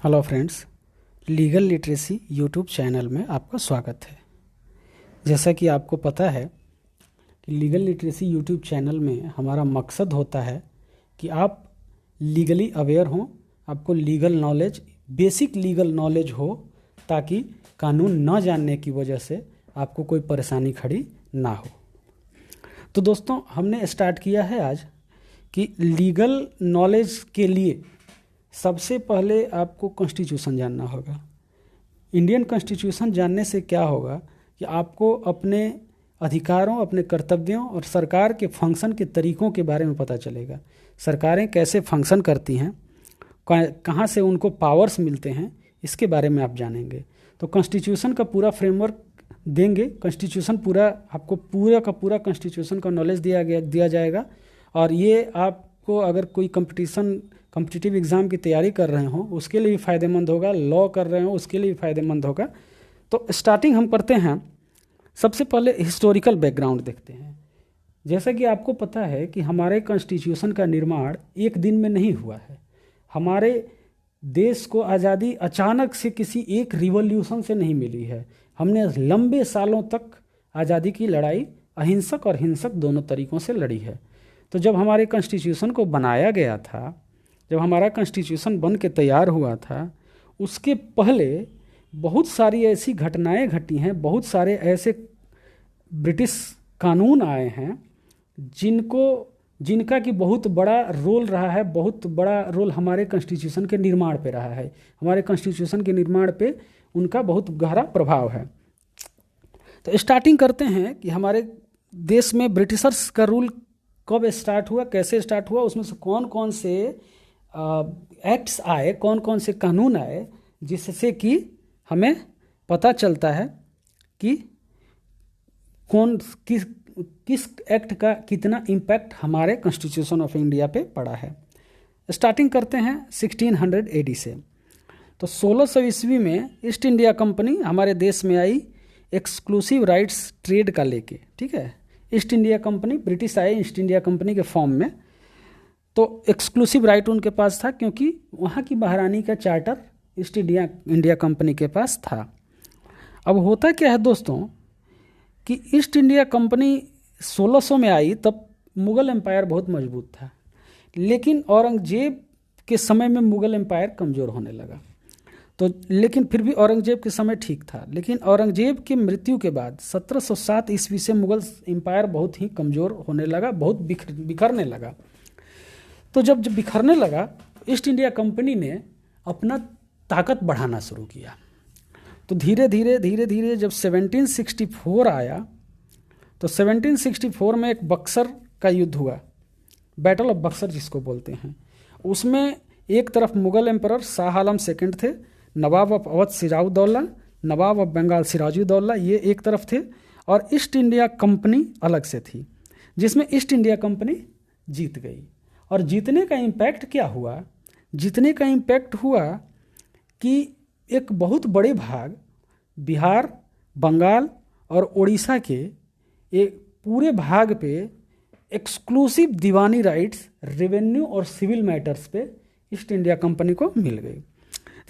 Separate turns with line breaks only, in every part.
Hello friends, legal literacy YouTube channel में आपका स्वागत है। जैसा कि आपको पता है कि लीगल लिटरेसी यूट्यूब चैनल में हमारा मकसद होता है कि आप लीगली अवेयर हों, आपको legal knowledge, basic legal knowledge हो, ताकि कानून न जानने की वजह से आपको कोई परेशानी खड़ी ना हो। तो दोस्तों, हमने स्टार्ट किया है आज कि लीगल नॉलेज के लिए सबसे पहले आपको कॉन्स्टिट्यूशन जानना होगा। इंडियन कॉन्स्टिट्यूशन जानने से क्या होगा कि आपको अपने अधिकारों, अपने कर्तव्यों और सरकार के फंक्शन के तरीक़ों के बारे में पता चलेगा। सरकारें कैसे फंक्शन करती हैं, कहाँ से उनको पावर्स मिलते हैं, इसके बारे में आप जानेंगे। तो कॉन्स्टिट्यूशन का पूरा फ्रेमवर्क देंगे। कॉन्स्टिट्यूशन पूरा आपको पूरा का पूरा कॉन्स्टिट्यूशन का नॉलेज दिया जाएगा। और ये आपको अगर कोई कॉम्पिटिटिव एग्ज़ाम की तैयारी कर रहे हो उसके लिए भी फ़ायदेमंद होगा, लॉ कर रहे हो उसके लिए भी फ़ायदेमंद होगा। तो स्टार्टिंग हम करते हैं। सबसे पहले हिस्टोरिकल बैकग्राउंड देखते हैं। जैसा कि आपको पता है कि हमारे कॉन्स्टिट्यूशन का निर्माण एक दिन में नहीं हुआ है। हमारे देश को आज़ादी अचानक से किसी एक रिवॉल्यूशन से नहीं मिली है। हमने लंबे सालों तक आज़ादी की लड़ाई अहिंसक और हिंसक दोनों तरीक़ों से लड़ी है। तो जब हमारे कॉन्स्टिट्यूशन को बनाया गया था, जब हमारा कॉन्स्टिट्यूशन बन के तैयार हुआ था, उसके पहले बहुत सारी ऐसी घटनाएं घटी हैं, बहुत सारे ऐसे ब्रिटिश कानून आए हैं जिनका कि बहुत बड़ा रोल रहा है, बहुत बड़ा रोल हमारे कॉन्स्टिट्यूशन के निर्माण पे रहा है। हमारे कॉन्स्टिट्यूशन के निर्माण पे उनका बहुत गहरा प्रभाव है। तो स्टार्टिंग करते हैं कि हमारे देश में ब्रिटिशर्स का रूल कब स्टार्ट हुआ, कैसे स्टार्ट हुआ, उसमें से कौन कौन से एक्ट्स आए, कौन कौन से कानून आए, जिससे कि हमें पता चलता है कि किस एक्ट का कितना इम्पैक्ट हमारे कॉन्स्टिट्यूशन ऑफ इंडिया पे पड़ा है। स्टार्टिंग करते हैं 1600 AD से। तो 1600 ईस्वी में ईस्ट इंडिया कंपनी हमारे देश में आई एक्सक्लूसिव राइट्स ट्रेड का लेके। ठीक है, ईस्ट इंडिया कंपनी, ब्रिटिश आए ईस्ट इंडिया कंपनी के फॉर्म में। तो एक्सक्लूसिव राइट उनके पास था क्योंकि वहाँ की महारानी का चार्टर ईस्ट इंडिया कंपनी के पास था। अब होता क्या है दोस्तों कि ईस्ट इंडिया कंपनी 1600 में आई, तब मुग़ल एम्पायर बहुत मजबूत था, लेकिन औरंगजेब के समय में मुग़ल एम्पायर कमज़ोर होने लगा। तो लेकिन फिर भी औरंगजेब के समय ठीक था, लेकिन औरंगजेब की मृत्यु के बाद 1707 ईस्वी से मुग़ल एम्पायर बहुत ही कमज़ोर होने लगा, बहुत बिखरने लगा। तो जब बिखरने लगा, ईस्ट इंडिया कंपनी ने अपना ताकत बढ़ाना शुरू किया। तो धीरे धीरे जब 1764 आया, तो 1764 में एक बक्सर का युद्ध हुआ, बैटल ऑफ बक्सर जिसको बोलते हैं। उसमें एक तरफ मुग़ल एम्परर शाह आलम सेकंड थे, नवाब ऑफ अवध सिराजुद्दौला, नवाब ऑफ बंगाल सिराजुद्दौला, ये एक तरफ थे, और ईस्ट इंडिया कंपनी अलग से थी, जिसमें ईस्ट इंडिया कंपनी जीत गई। और जीतने का इम्पैक्ट क्या हुआ? जीतने का इम्पैक्ट हुआ कि एक बहुत बड़े भाग बिहार, बंगाल और उड़ीसा के एक पूरे भाग पे एक्सक्लूसिव दीवानी राइट्स, रेवेन्यू और सिविल मैटर्स पे ईस्ट इंडिया कंपनी को मिल गई।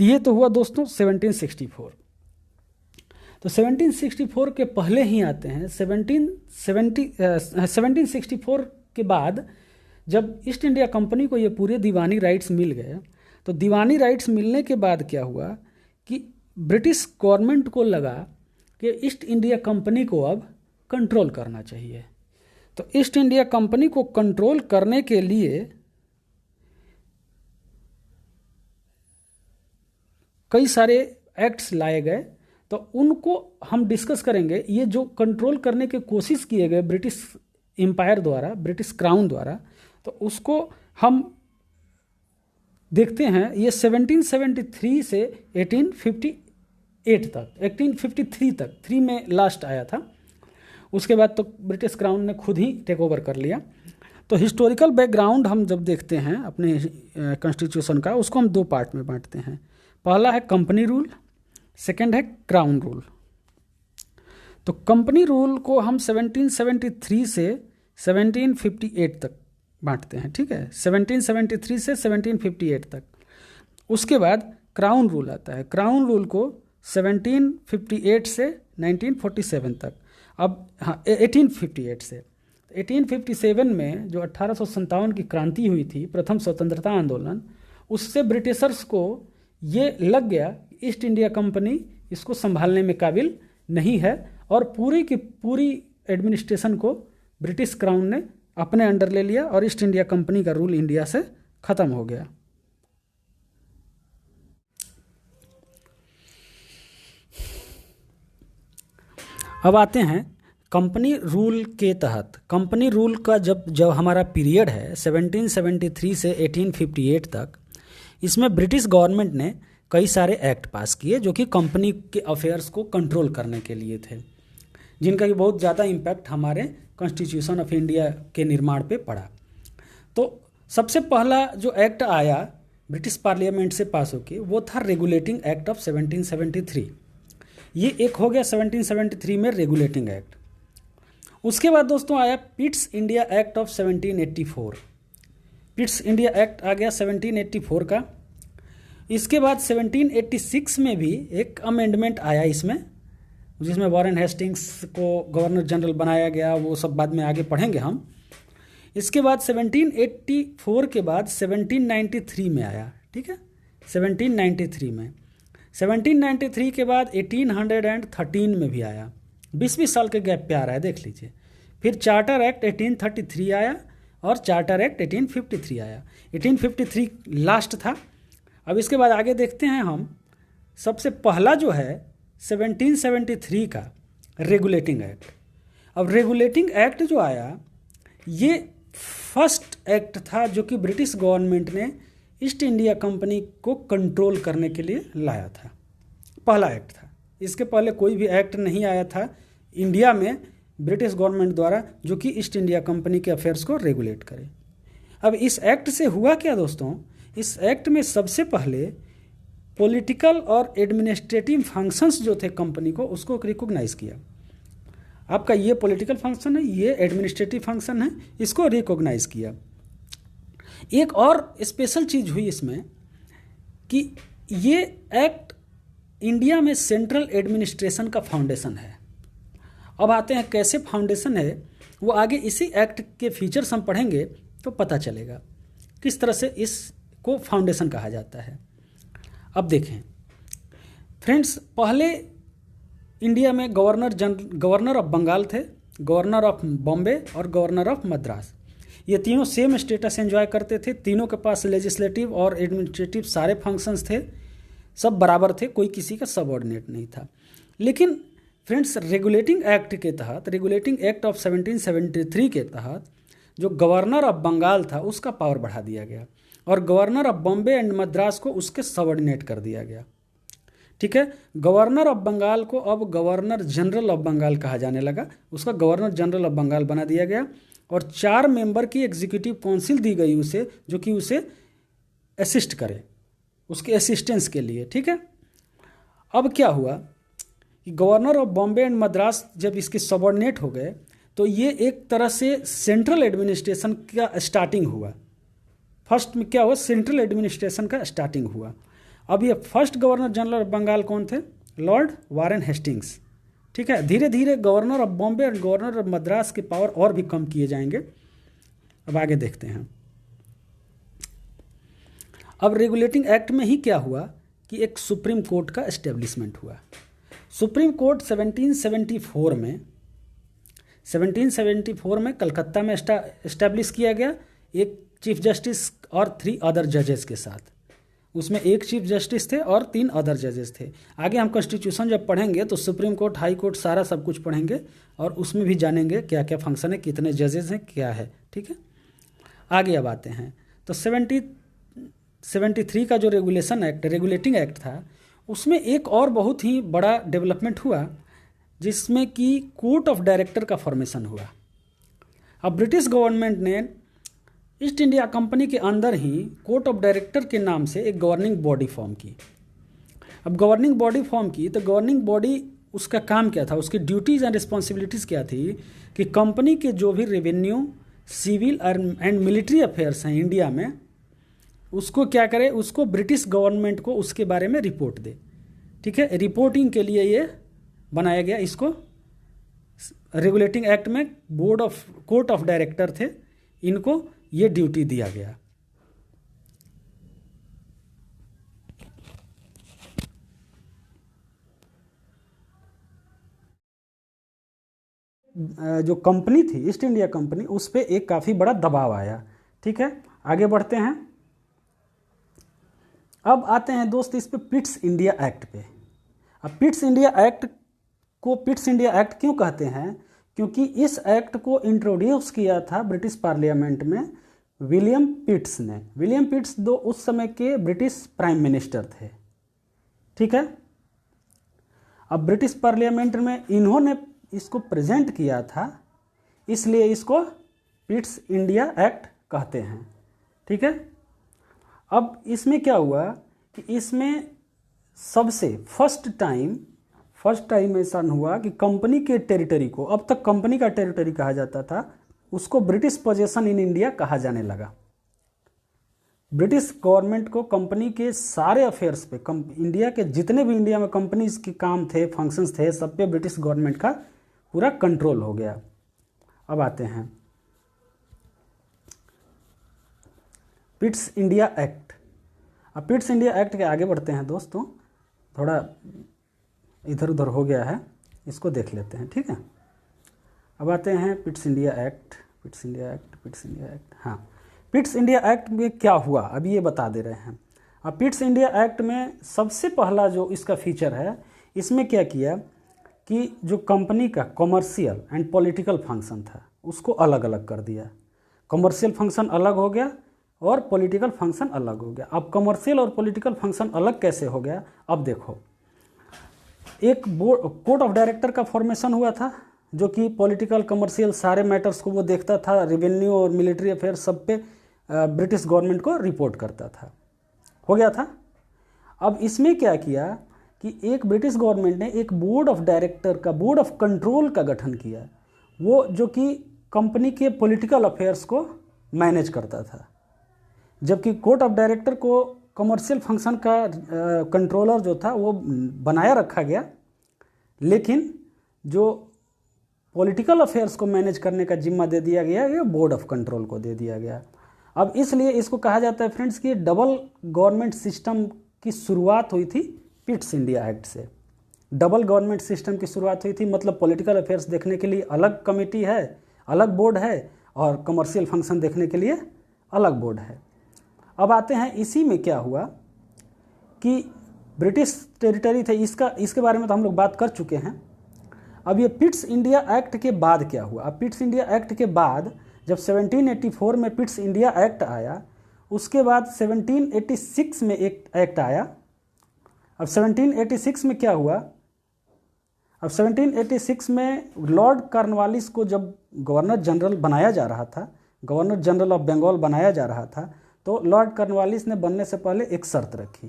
ये तो हुआ दोस्तों 1764। तो 1764 के पहले ही आते हैं 1764 के बाद जब ईस्ट इंडिया कंपनी को ये पूरे दीवानी राइट्स मिल गए, तो दीवानी राइट्स मिलने के बाद क्या हुआ कि ब्रिटिश गवर्नमेंट को लगा कि ईस्ट इंडिया कंपनी को अब कंट्रोल करना चाहिए। तो ईस्ट इंडिया कंपनी को कंट्रोल करने के लिए कई सारे एक्ट्स लाए गए। तो उनको हम डिस्कस करेंगे। ये जो कंट्रोल करने की कोशिश किए गए ब्रिटिश एम्पायर द्वारा, ब्रिटिश क्राउन द्वारा, तो उसको हम देखते हैं। ये 1773 से 1858 तक, 1853 तक, 3 में लास्ट आया था। उसके बाद तो ब्रिटिश क्राउन ने खुद ही टेक ओवर कर लिया। तो हिस्टोरिकल बैकग्राउंड हम जब देखते हैं अपने कॉन्स्टिट्यूशन का, उसको हम 2 पार्ट में बांटते हैं। पहला है कंपनी रूल, सेकंड है क्राउन रूल। तो कंपनी रूल को हम 1773 से 1758 तक बांटते हैं। ठीक है, 1773 से 1758 तक। उसके बाद क्राउन रूल आता है। क्राउन रूल को 1758 से 1947 तक, अब हाँ 1858 से 1857 में जो 1857 की क्रांति हुई थी, प्रथम स्वतंत्रता आंदोलन, उससे ब्रिटिशर्स को ये लग गया ईस्ट इंडिया कंपनी इसको संभालने में काबिल नहीं है, और पूरी की पूरी एडमिनिस्ट्रेशन को ब्रिटिश क्राउन ने अपने अंडर ले लिया और ईस्ट इंडिया कंपनी का रूल इंडिया से ख़त्म हो गया। अब आते हैं कंपनी रूल के तहत। कंपनी रूल का जब हमारा पीरियड है 1773 से 1858 तक, इसमें ब्रिटिश गवर्नमेंट ने कई सारे एक्ट पास किए जो कि कंपनी के अफेयर्स को कंट्रोल करने के लिए थे, जिनका कि बहुत ज़्यादा इम्पैक्ट हमारे कॉन्स्टिट्यूशन ऑफ इंडिया के निर्माण पे पड़ा। तो सबसे पहला जो एक्ट आया ब्रिटिश पार्लियामेंट से पास होके, वो था रेगुलेटिंग एक्ट ऑफ 1773। ये एक हो गया 1773 में रेगुलेटिंग एक्ट। उसके बाद दोस्तों आया Pitt's India act of 1784। Pitt's India act आ गया 1784 का। इसके बाद 1786 में भी एक अमेंडमेंट आया इसमें, जिसमें वॉरेन हेस्टिंग्स को गवर्नर जनरल बनाया गया, वो सब बाद में आगे पढ़ेंगे हम। इसके बाद 1784 के बाद 1793 में आया, ठीक है, 1793 में। 1793 के बाद 1813 में भी आया, 20 साल के गैप पे आ रहा है, देख लीजिए। फिर चार्टर एक्ट 1833 आया और चार्टर एक्ट 1853 आया। 1853 लास्ट था। अब इसके बाद आगे देखते हैं हम। सबसे पहला जो है 1773 का रेगुलेटिंग एक्ट। अब रेगुलेटिंग एक्ट जो आया, ये फर्स्ट एक्ट था जो कि ब्रिटिश गवर्नमेंट ने ईस्ट इंडिया कंपनी को कंट्रोल करने के लिए लाया था। पहला एक्ट था, इसके पहले कोई भी एक्ट नहीं आया था इंडिया में ब्रिटिश गवर्नमेंट द्वारा जो कि ईस्ट इंडिया कंपनी के अफेयर्स को रेगुलेट करे। अब इस एक्ट से हुआ क्या दोस्तों, इस एक्ट में सबसे पहले पॉलिटिकल और एडमिनिस्ट्रेटिव फंक्शंस जो थे कंपनी को, उसको रिकॉग्नाइज किया। आपका ये पॉलिटिकल फंक्शन है, ये एडमिनिस्ट्रेटिव फंक्शन है, इसको रिकॉग्नाइज किया। एक और स्पेशल चीज़ हुई इसमें कि ये एक्ट इंडिया में सेंट्रल एडमिनिस्ट्रेशन का फाउंडेशन है। अब आते हैं कैसे फाउंडेशन है, वो आगे इसी एक्ट के फीचर्स हम पढ़ेंगे तो पता चलेगा किस तरह से इसको फाउंडेशन कहा जाता है। अब देखें फ्रेंड्स, पहले इंडिया में गवर्नर ऑफ बंगाल थे, गवर्नर ऑफ बॉम्बे और गवर्नर ऑफ मद्रास। ये तीनों सेम स्टेटस एंजॉय करते थे। तीनों के पास लेजिस्लेटिव और एडमिनिस्ट्रेटिव सारे फंक्शंस थे, सब बराबर थे, कोई किसी का सबऑर्डिनेट नहीं था। लेकिन फ्रेंड्स, रेगुलेटिंग एक्ट के तहत, रेगुलेटिंग एक्ट ऑफ 1773 के तहत जो गवर्नर ऑफ बंगाल था उसका पावर बढ़ा दिया गया और governor of Bombay and Madras को उसके सबऑर्डिनेट कर दिया गया। ठीक है, गवर्नर ऑफ बंगाल को अब गवर्नर जनरल ऑफ बंगाल कहा जाने लगा, उसका गवर्नर जनरल ऑफ बंगाल बना दिया गया और 4 मेंबर की एग्जीक्यूटिव काउंसिल दी गई उसे, जो कि उसे असिस्ट करे, उसके असिस्टेंस के लिए। ठीक है, अब क्या हुआ कि governor of Bombay and Madras जब इसके सबऑर्डिनेट हो गए तो ये एक तरह से सेंट्रल एडमिनिस्ट्रेशन का स्टार्टिंग हुआ। फर्स्ट में क्या हुआ, सेंट्रल एडमिनिस्ट्रेशन का स्टार्टिंग हुआ। अब ये first governor general of Bengal कौन थे, लॉर्ड वारेन हेस्टिंग्स। ठीक है, धीरे धीरे गवर्नर ऑफ बॉम्बे और गवर्नर ऑफ मद्रास के पावर और भी कम किए जाएंगे। अब आगे देखते हैं। अब रेगुलेटिंग एक्ट में ही क्या हुआ कि एक सुप्रीम कोर्ट का एस्टेब्लिशमेंट हुआ। सुप्रीम कोर्ट 1774 में कलकत्ता में एस्टैब्लिश किया गया, एक चीफ जस्टिस और 3 अदर जजेस के साथ। उसमें एक चीफ जस्टिस थे और 3 अदर जजेस थे। आगे हम कॉन्स्टिट्यूशन जब पढ़ेंगे तो सुप्रीम कोर्ट, हाई कोर्ट, सारा सब कुछ पढ़ेंगे और उसमें भी जानेंगे क्या क्या फंक्शन है, कितने जजेस हैं, क्या है। ठीक है, आगे अब आते हैं तो 73 का जो रेगुलेटिंग एक्ट था, उसमें एक और बहुत ही बड़ा डेवलपमेंट हुआ जिसमें कि कोर्ट ऑफ डायरेक्टर का फॉर्मेशन हुआ। अब ब्रिटिश गवर्नमेंट ने ईस्ट इंडिया कंपनी के अंदर ही कोर्ट ऑफ डायरेक्टर के नाम से एक गवर्निंग बॉडी फॉर्म की। अब गवर्निंग बॉडी फॉर्म की तो गवर्निंग बॉडी, उसका काम क्या था, उसकी ड्यूटीज़ एंड रिस्पॉन्सिबिलिटीज़ क्या थी कि कंपनी के जो भी revenue, civil and military affairs हैं इंडिया में, उसको क्या करे, उसको ब्रिटिश गवर्नमेंट को उसके बारे में रिपोर्ट दे। ठीक है, रिपोर्टिंग के लिए ये बनाया गया। इसको रेगुलेटिंग एक्ट में कोर्ट ऑफ डायरेक्टर थे, इनको ये ड्यूटी दिया गया। जो कंपनी थी ईस्ट इंडिया कंपनी, उस पर एक काफ़ी बड़ा दबाव आया। ठीक है, आगे बढ़ते हैं। अब आते हैं दोस्त इस पे पिट्स इंडिया एक्ट पे। अब पिट्स इंडिया एक्ट को पिट्स इंडिया एक्ट क्यों कहते हैं? क्योंकि इस एक्ट को इंट्रोड्यूस किया था ब्रिटिश पार्लियामेंट में विलियम पिट्स ने। विलियम पिट्स उस समय के ब्रिटिश प्राइम मिनिस्टर थे। ठीक है, अब ब्रिटिश पार्लियामेंट में इन्होंने इसको प्रेजेंट किया था, इसलिए इसको पिट्स इंडिया एक्ट कहते हैं। ठीक है, अब इसमें क्या हुआ कि इसमें सबसे फर्स्ट टाइम ऐसा हुआ कि कंपनी के टेरिटरी को, अब तक कंपनी का टेरिटरी कहा जाता था, उसको ब्रिटिश पोजेशन इन इंडिया कहा जाने लगा। ब्रिटिश गवर्नमेंट को कंपनी के सारे अफेयर्स पे, इंडिया के जितने भी इंडिया में कंपनीज के काम थे, फंक्शंस थे, सब पे ब्रिटिश गवर्नमेंट का पूरा कंट्रोल हो गया। अब आते हैं पिट्स इंडिया एक्ट। अब पिट्स इंडिया एक्ट के आगे बढ़ते हैं दोस्तों, थोड़ा इधर उधर हो गया है, इसको देख लेते हैं। ठीक है, अब आते हैं पिट्स इंडिया एक्ट। हाँ, पिट्स इंडिया एक्ट में क्या हुआ अभी ये बता दे रहे हैं। अब पिट्स इंडिया एक्ट में सबसे पहला जो इसका फीचर है, इसमें क्या किया कि जो कंपनी का कॉमर्शियल एंड पॉलिटिकल फंक्शन था उसको अलग अलग कर दिया। कॉमर्शियल फंक्शन अलग हो गया और पॉलिटिकल फंक्शन अलग हो गया। अब कॉमर्शियल और पॉलिटिकल फंक्शन अलग कैसे हो गया? अब देखो, एक कोर्ट ऑफ डायरेक्टर का फॉर्मेशन हुआ था, जो कि पॉलिटिकल कमर्शियल सारे मैटर्स को वो देखता था, रेवेन्यू और मिलिट्री अफेयर सब पे ब्रिटिश गवर्नमेंट को रिपोर्ट करता था, हो गया था। अब इसमें क्या किया कि एक ब्रिटिश गवर्नमेंट ने एक बोर्ड ऑफ डायरेक्टर का, बोर्ड ऑफ कंट्रोल का गठन किया, वो जो कि कंपनी के पॉलिटिकल अफेयर्स को मैनेज करता था। जबकि कोर्ट ऑफ डायरेक्टर को कमर्शियल फंक्शन का कंट्रोलर जो था वो बनाया रखा गया, लेकिन जो पॉलिटिकल अफेयर्स को मैनेज करने का जिम्मा दे दिया गया, ये बोर्ड ऑफ कंट्रोल को दे दिया गया। अब इसलिए इसको कहा जाता है फ्रेंड्स कि डबल गवर्नमेंट सिस्टम की शुरुआत हुई थी पिट्स इंडिया एक्ट से। डबल गवर्नमेंट सिस्टम की शुरुआत हुई थी, मतलब पॉलिटिकल अफेयर्स देखने के लिए अलग कमेटी है, अलग बोर्ड है, और कमर्शियल फंक्शन देखने के लिए अलग बोर्ड है। अब आते हैं इसी में क्या हुआ कि ब्रिटिश टेरिटरी थे, इसके बारे में तो हम लोग बात कर चुके हैं। अब ये पिट्स इंडिया एक्ट के बाद क्या हुआ? अब पिट्स इंडिया एक्ट के बाद जब 1784 में पिट्स इंडिया एक्ट आया, उसके बाद 1786 में एक एक्ट आया। अब 1786 में क्या हुआ? अब 1786 में लॉर्ड कॉर्नवालिस को जब गवर्नर जनरल बनाया जा रहा था, गवर्नर जनरल ऑफ बंगाल बनाया जा रहा था, तो लॉर्ड कॉर्नवालिस ने बनने से पहले एक शर्त रखी।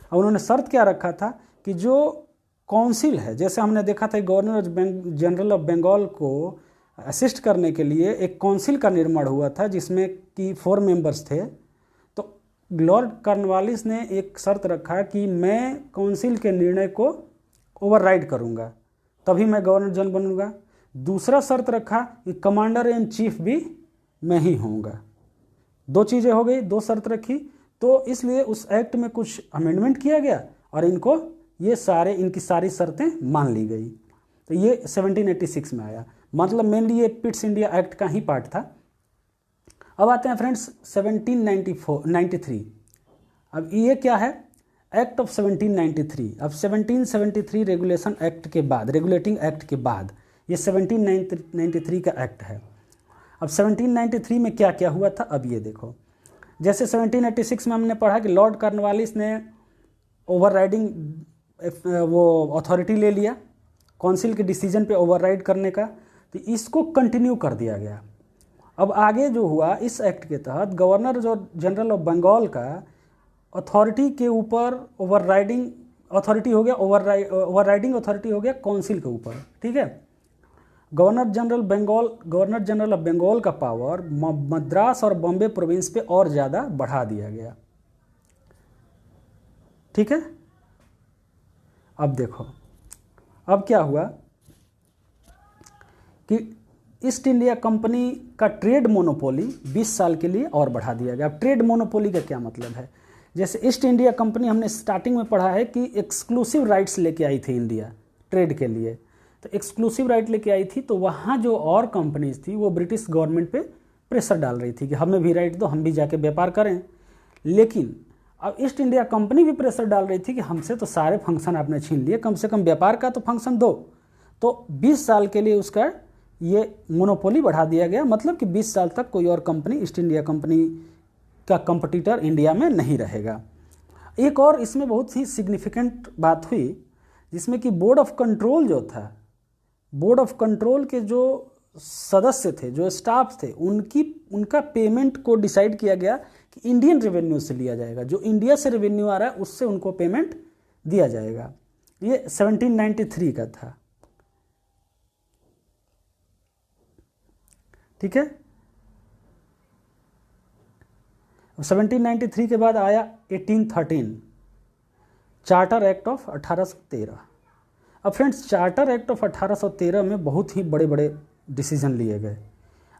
और उन्होंने शर्त क्या रखा था कि जो काउंसिल है, जैसे हमने देखा था गवर्नर जनरल ऑफ बंगाल को असिस्ट करने के लिए एक काउंसिल का निर्माण हुआ था जिसमें कि 4 मेंबर्स थे। तो लॉर्ड कॉर्नवालिस ने एक शर्त रखा कि मैं काउंसिल के निर्णय को ओवरराइड करूंगा, तभी मैं गवर्नर जनरल बनूंगा। दूसरा शर्त रखा कि कमांडर इन चीफ भी मैं ही होऊंगा। 2 चीज़ें हो गई, 2 शर्त रखी। तो इसलिए उस एक्ट में कुछ अमेंडमेंट किया गया और इनकी सारी शर्तें मान ली गई। तो ये 1786 में आया, मतलब मेनली ये पिट्स इंडिया एक्ट का ही पार्ट था। अब आते हैं फ्रेंड्स 1793। अब ये क्या है? Act of 1793। अब 1773 रेगुलेशन एक्ट के बाद, रेगुलेटिंग एक्ट के बाद ये 1793 का एक्ट है। अब 1793 में क्या क्या हुआ था अब ये देखो। जैसे 1786 में हमने पढ़ा कि लॉर्ड कॉर्नवालिस ने ओवरराइडिंग वो अथॉरिटी ले लिया काउंसिल के डिसीजन पे ओवरराइड करने का, तो इसको कंटिन्यू कर दिया गया। अब आगे जो हुआ इस एक्ट के तहत गवर्नर जो जनरल ऑफ बंगाल का अथॉरिटी के ऊपर ओवरराइडिंग अथॉरिटी हो गया, ओवरराइडिंग अथॉरिटी हो गया काउंसिल के ऊपर। ठीक है, गवर्नर जनरल ऑफ बंगाल का पावर मद्रास और बॉम्बे प्रोविंस पे और ज़्यादा बढ़ा दिया गया। ठीक है। अब देखो, अब क्या हुआ कि ईस्ट इंडिया कंपनी का ट्रेड मोनोपोली 20 साल के लिए और बढ़ा दिया गया। अब ट्रेड मोनोपोली का क्या मतलब है? जैसे ईस्ट इंडिया कंपनी हमने स्टार्टिंग में पढ़ा है कि एक्सक्लूसिव राइट्स लेके आई थी इंडिया ट्रेड के लिए, तो एक्सक्लूसिव राइट लेके आई थी, तो वहाँ जो और कंपनीज थी वो ब्रिटिश गवर्नमेंट पे प्रेशर डाल रही थी कि हमें भी राइट दो, हम भी जाके व्यापार करें। लेकिन अब ईस्ट इंडिया कंपनी भी प्रेशर डाल रही थी कि हमसे तो सारे फंक्शन आपने छीन लिए, कम से कम व्यापार का तो फंक्शन दो। तो 20 साल के लिए उसका ये मोनोपोली बढ़ा दिया गया, मतलब कि 20 साल तक कोई और कंपनी ईस्ट इंडिया कंपनी का कंपटीटर इंडिया में नहीं रहेगा। एक और इसमें बहुत ही सिग्निफिकेंट बात हुई, जिसमें कि बोर्ड ऑफ कंट्रोल जो था, बोर्ड ऑफ कंट्रोल के जो सदस्य थे, जो स्टाफ थे, उनका पेमेंट को डिसाइड किया गया कि इंडियन रेवेन्यू से लिया जाएगा। जो इंडिया से रेवेन्यू आ रहा है उससे उनको पेमेंट दिया जाएगा। ये 1793 का था, ठीक है। 1793 के बाद आया 1813 चार्टर एक्ट ऑफ 1813। अब फ्रेंड्स, चार्टर एक्ट ऑफ 1813 में बहुत ही बड़े बड़े डिसीजन लिए गए।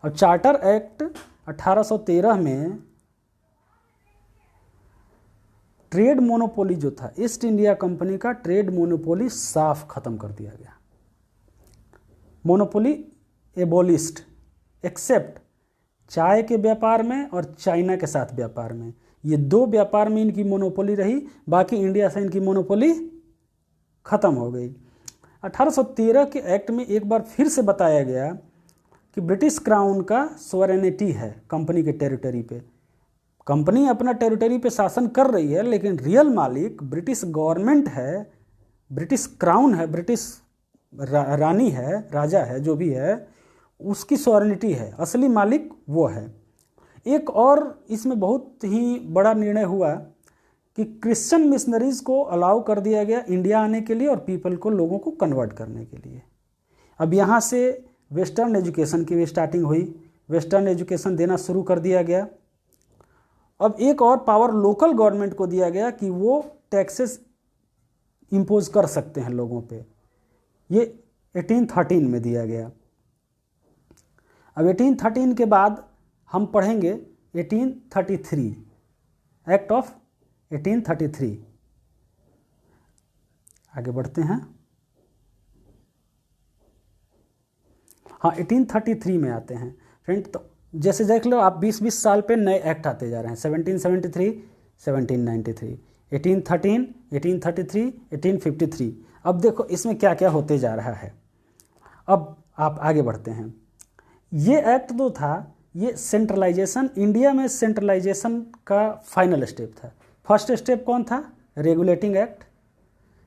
अब चार्टर एक्ट 1813 में ट्रेड मोनोपोली जो था, ईस्ट इंडिया कंपनी का ट्रेड मोनोपोली साफ खत्म कर दिया गया। मोनोपोली एबोलिस्ड एक्सेप्ट चाय के व्यापार में और चाइना के साथ व्यापार में, ये दो व्यापार में इनकी मोनोपोली रही, बाकी इंडिया से इनकी मोनोपोली खत्म हो गई। 1813 के एक्ट में एक बार फिर से बताया गया कि ब्रिटिश क्राउन का सोवरेनिटी है कंपनी के टेरिटरी पे। कंपनी अपना टेरिटरी पे शासन कर रही है, लेकिन रियल मालिक ब्रिटिश गवर्नमेंट है, ब्रिटिश क्राउन है, ब्रिटिश रानी है, राजा है, जो भी है उसकी सॉवरेनिटी है, असली मालिक वो है। एक और इसमें बहुत ही बड़ा निर्णय हुआ कि क्रिश्चियन मिशनरीज को अलाउ कर दिया गया इंडिया आने के लिए और पीपल को, लोगों को कन्वर्ट करने के लिए। अब यहाँ से वेस्टर्न एजुकेशन की भी स्टार्टिंग हुई, वेस्टर्न एजुकेशन देना शुरू कर दिया गया। अब एक और पावर लोकल गवर्नमेंट को दिया गया कि वो टैक्सेस इम्पोज कर सकते हैं लोगों पे, ये 1813 में दिया गया। अब 1813 के बाद हम पढ़ेंगे 1833 एक्ट ऑफ 1833। आगे बढ़ते हैं। हाँ, 1833 में आते हैं फ्रेंड। तो जैसे देख लो आप, 20-20 साल पे नए एक्ट आते जा रहे हैं। 1773, 1793, 1813, 1833, 1853। अब देखो इसमें क्या क्या होते जा रहा है। अब आप आगे बढ़ते हैं। ये एक्ट जो था, ये सेंट्रलाइजेशन, इंडिया में सेंट्रलाइजेशन का फाइनल स्टेप था। फर्स्ट स्टेप कौन था? Regulating act.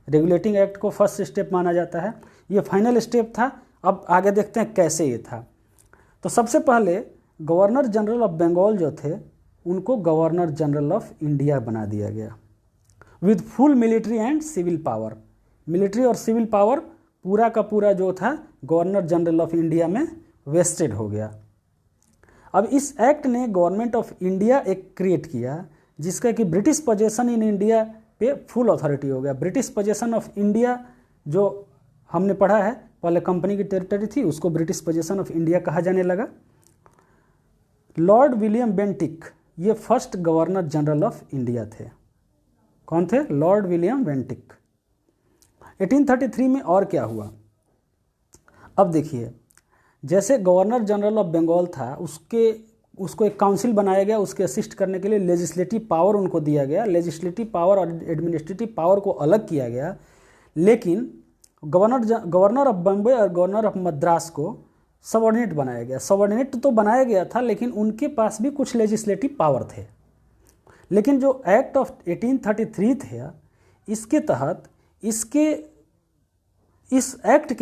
रेगुलेटिंग एक्ट को फर्स्ट स्टेप माना जाता है, ये फाइनल स्टेप था। अब आगे देखते हैं कैसे ये था। तो सबसे पहले गवर्नर जनरल ऑफ बंगाल जो थे, उनको गवर्नर जनरल ऑफ इंडिया बना दिया गया with full military and civil power. Military और सिविल पावर पूरा का पूरा जो था गवर्नर जनरल ऑफ इंडिया में वेस्टेड हो गया। अब इस एक्ट ने गवर्नमेंट ऑफ इंडिया एक क्रिएट किया, जिसका कि ब्रिटिश पोजेशन इन इंडिया पे फुल अथॉरिटी हो गया। ब्रिटिश पोजेशन ऑफ इंडिया जो हमने पढ़ा है, पहले कंपनी की टेरिटरी थी, उसको ब्रिटिश पोजेशन ऑफ इंडिया कहा जाने लगा। लॉर्ड विलियम बेंटिक ये first governor general of India थे। कौन थे? Lord William Bentinck. 1833 में और क्या हुआ? अब देखिए, जैसे गवर्नर जनरल ऑफ बंगाल था, उसको एक काउंसिल बनाया गया, उसके असिस्ट करने के लिए लेजिस्लेटिव पावर उनको दिया गया। लेजिस्लेटिव पावर और एडमिनिस्ट्रेटिव पावर को अलग किया गया, लेकिन गवर्नर ऑफ बम्बई और गवर्नर ऑफ मद्रास को सबऑर्डिनेट बनाया गया। सबऑर्डिनेट तो बनाया गया था, लेकिन उनके पास भी कुछ लेजिस्लेटिव पावर थे। लेकिन जो एक्ट ऑफ 1833 थे, इसके तहत, इस एक्ट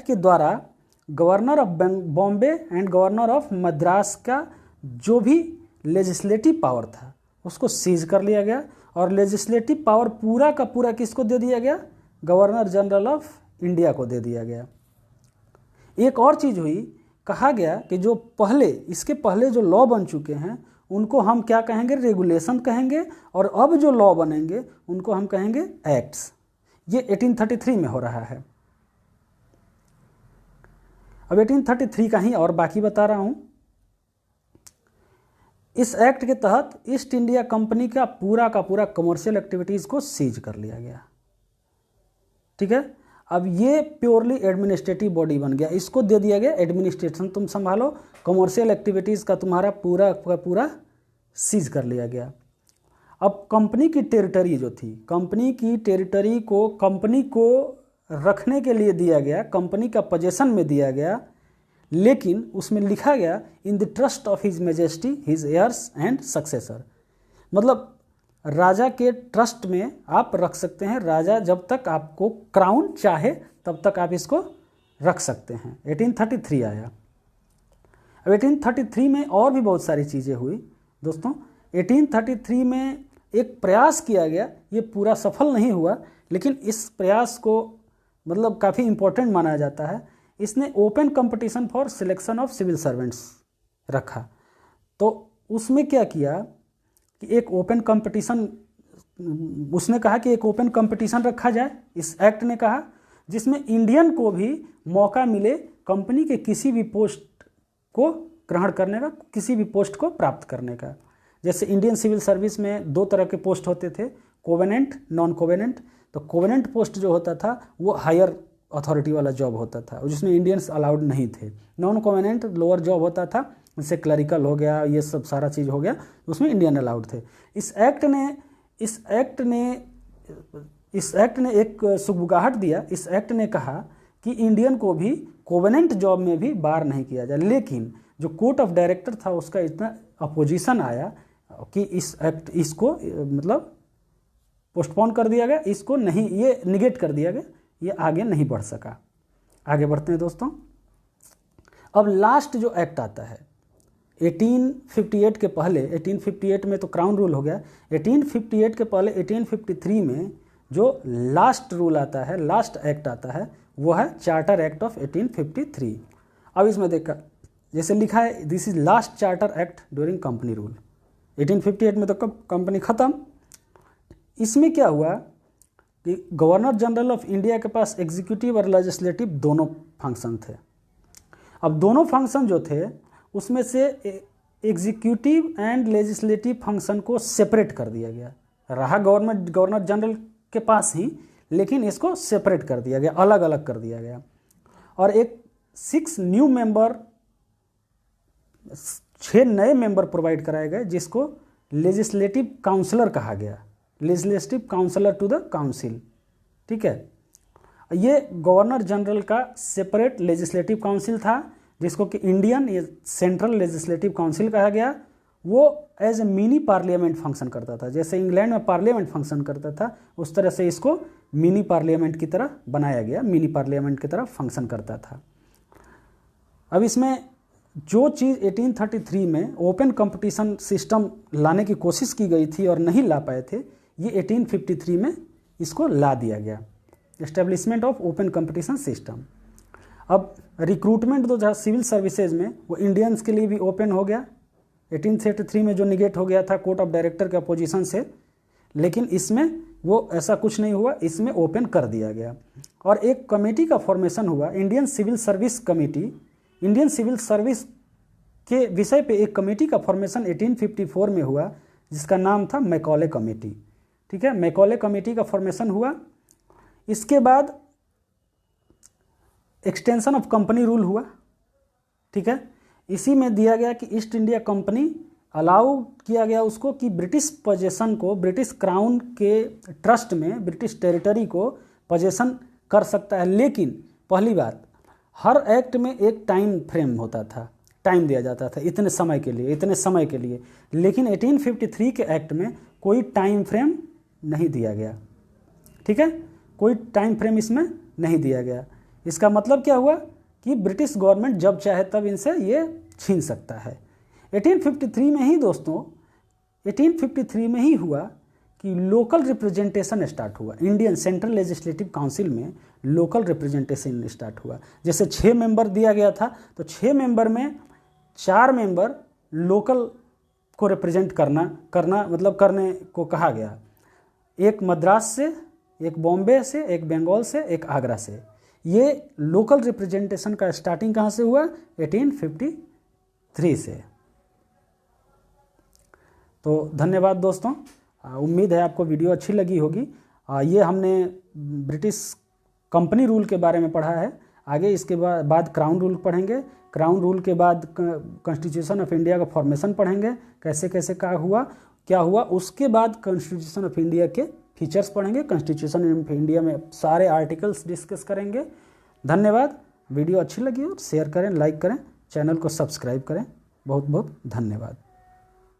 के द्वारा governor of Bombay and governor of Madras का जो भी लेजिस्लेटिव पावर था उसको सीज कर लिया गया, और लेजिस्लेटिव पावर पूरा का पूरा किसको दे दिया गया? गवर्नर जनरल ऑफ इंडिया को दे दिया गया। एक और चीज़ हुई, कहा गया कि जो इसके पहले जो लॉ बन चुके हैं उनको हम क्या कहेंगे, रेगुलेशन कहेंगे, और अब जो लॉ बनेंगे उनको हम कहेंगे एक्ट्स। ये 1833 में हो रहा है। अब 1833 का ही और बाकी बता रहा हूं। इस एक्ट के तहत ईस्ट इंडिया कंपनी का पूरा कमर्शियल एक्टिविटीज को सीज कर लिया गया। ठीक है, अब ये प्योरली एडमिनिस्ट्रेटिव बॉडी बन गया, इसको दे दिया गया एडमिनिस्ट्रेशन, तुम संभालो, कमर्शियल एक्टिविटीज का तुम्हारा पूरा सीज कर लिया गया। अब कंपनी की टेरिटरी जो थी, कंपनी की टेरिटरी को कंपनी को रखने के लिए दिया गया, कंपनी का पोजीशन में दिया गया, लेकिन उसमें लिखा गया in the trust of his majesty his hairs and successor. मतलब राजा के ट्रस्ट में आप रख सकते हैं, राजा जब तक आपको क्राउन चाहे तब तक आप इसको रख सकते हैं। 1833 आया। अब 1833 में और भी बहुत सारी चीज़ें हुई दोस्तों। 1833 में एक प्रयास किया गया, ये पूरा सफल नहीं हुआ, लेकिन इस प्रयास को मतलब काफ़ी इम्पोर्टेंट माना जाता है। इसने open competition for selection of civil servants रखा। तो उसमें क्या किया कि एक ओपन कंपटीशन, उसने कहा कि एक ओपन कंपटीशन रखा जाए, इस एक्ट ने कहा, जिसमें इंडियन को भी मौका मिले कंपनी के किसी भी पोस्ट को ग्रहण करने का, किसी भी पोस्ट को प्राप्त करने का। जैसे इंडियन सिविल सर्विस में 2 तरह के पोस्ट होते थे, कोवेनेंट, नॉन कोवेनेंट। तो कोवेनेंट पोस्ट जो होता था वो हायर अथॉरिटी वाला जॉब होता था, जिसमें इंडियन्स अलाउड नहीं थे। नॉन कोवेनेंट लोअर जॉब होता था, जैसे क्लरिकल हो गया, ये सब सारा चीज़ हो गया, उसमें इंडियन अलाउड थे। इस एक्ट ने एक सुगबुगाहट दिया। इस एक्ट ने कहा कि इंडियन को भी कोवेनेंट जॉब में भी बार नहीं किया जाए, लेकिन जो कोर्ट ऑफ डायरेक्टर था उसका इतना अपोजिशन आया कि इसको मतलब पोस्टपोन कर दिया गया, इसको नहीं, ये निगेट कर दिया गया, ये आगे नहीं बढ़ सका। आगे बढ़ते हैं दोस्तों। अब लास्ट जो एक्ट आता है 1858 के पहले, 1858 में तो क्राउन रूल हो गया, 1858 के पहले 1853 में जो लास्ट रूल आता है, लास्ट एक्ट आता है, वो है चार्टर एक्ट ऑफ 1853। अब इसमें देखा जैसे लिखा है, this is last charter act during company rule. 1858 में तो कंपनी खत्म। इसमें क्या हुआ कि गवर्नर जनरल ऑफ इंडिया के पास एग्जीक्यूटिव और लेजिस्लेटिव दोनों फंक्शन थे। अब दोनों फंक्शन जो थे उसमें से एग्जीक्यूटिव एंड लेजिस्लेटिव फंक्शन को सेपरेट कर दिया गया। रहा गवर्नर जनरल के पास ही, लेकिन इसको सेपरेट कर दिया गया, अलग अलग कर दिया गया। और 6 नए मेंबर प्रोवाइड कराए गए, जिसको लेजिस्लेटिव काउंसलर कहा गया, legislative councillor to the council. ठीक है, ये गवर्नर जनरल का सेपरेट लेजिस्लेटिव काउंसिल था, जिसको कि इंडियन ये सेंट्रल लेजिस्लेटिव काउंसिल कहा गया। वो as a mini parliament function करता था। जैसे इंग्लैंड में पार्लियामेंट फंक्शन करता था, उस तरह से इसको मिनी पार्लियामेंट की तरह बनाया गया, मिनी पार्लियामेंट की तरह फंक्शन करता था। अब इसमें जो चीज़ 1833 में ओपन कंपटीशन सिस्टम लाने की कोशिश की गई थी और नहीं ला पाए थे, ये 1853 में इसको ला दिया गया, establishment of open competition system. अब रिक्रूटमेंट तो जहाँ सिविल सर्विसेज में, वो इंडियंस के लिए भी ओपन हो गया। 1833 में जो निगेट हो गया था कोर्ट ऑफ डायरेक्टर के अपोजिशन से, लेकिन इसमें वो ऐसा कुछ नहीं हुआ, इसमें ओपन कर दिया गया। और एक कमेटी का फॉर्मेशन हुआ, Indian civil service committee. Indian civil service के विषय पे एक कमेटी का फॉर्मेशन 1854 में हुआ, जिसका नाम था मैकॉले कमेटी। ठीक है, मैकॉले कमेटी का फॉर्मेशन हुआ। इसके बाद एक्सटेंशन ऑफ कंपनी रूल हुआ। ठीक है, इसी में दिया गया कि ईस्ट इंडिया कंपनी अलाउ किया गया उसको कि ब्रिटिश पोजेशन को, ब्रिटिश क्राउन के ट्रस्ट में ब्रिटिश टेरिटरी को पोजेशन कर सकता है। लेकिन पहली बात, हर एक्ट में एक टाइम फ्रेम होता था, टाइम दिया जाता था, इतने समय के लिए, इतने समय के लिए। लेकिन 1853 के एक्ट में कोई टाइम फ्रेम नहीं दिया गया। ठीक है, कोई टाइम फ्रेम इसमें नहीं दिया गया। इसका मतलब क्या हुआ कि ब्रिटिश गवर्नमेंट जब चाहे तब इनसे ये छीन सकता है। 1853 में ही दोस्तों, 1853 में ही हुआ कि लोकल रिप्रेजेंटेशन स्टार्ट हुआ। इंडियन सेंट्रल लेजिस्लेटिव काउंसिल में लोकल रिप्रेजेंटेशन स्टार्ट हुआ। जैसे 6 मेंबर दिया गया था, तो 6 मेंबर में 4 मेंबर लोकल को रिप्रेजेंट करना मतलब करने को कहा गया। एक मद्रास से, एक बॉम्बे से, एक बंगाल से, एक आगरा से। ये लोकल रिप्रेजेंटेशन का स्टार्टिंग कहाँ से हुआ? 1853 से। तो धन्यवाद दोस्तों, उम्मीद है आपको वीडियो अच्छी लगी होगी। ये हमने ब्रिटिश कंपनी रूल के बारे में पढ़ा है। आगे इसके बाद क्राउन रूल पढ़ेंगे। क्राउन रूल के बाद कॉन्स्टिट्यूशन ऑफ इंडिया का फॉर्मेशन पढ़ेंगे, कैसे कैसे क्या हुआ। उसके बाद कॉन्स्टिट्यूशन ऑफ इंडिया के फीचर्स पढ़ेंगे। कॉन्स्टिट्यूशन ऑफ इंडिया में सारे आर्टिकल्स डिस्कस करेंगे। धन्यवाद। वीडियो अच्छी लगी हो शेयर करें, लाइक करें, चैनल को सब्सक्राइब करें। बहुत बहुत धन्यवाद।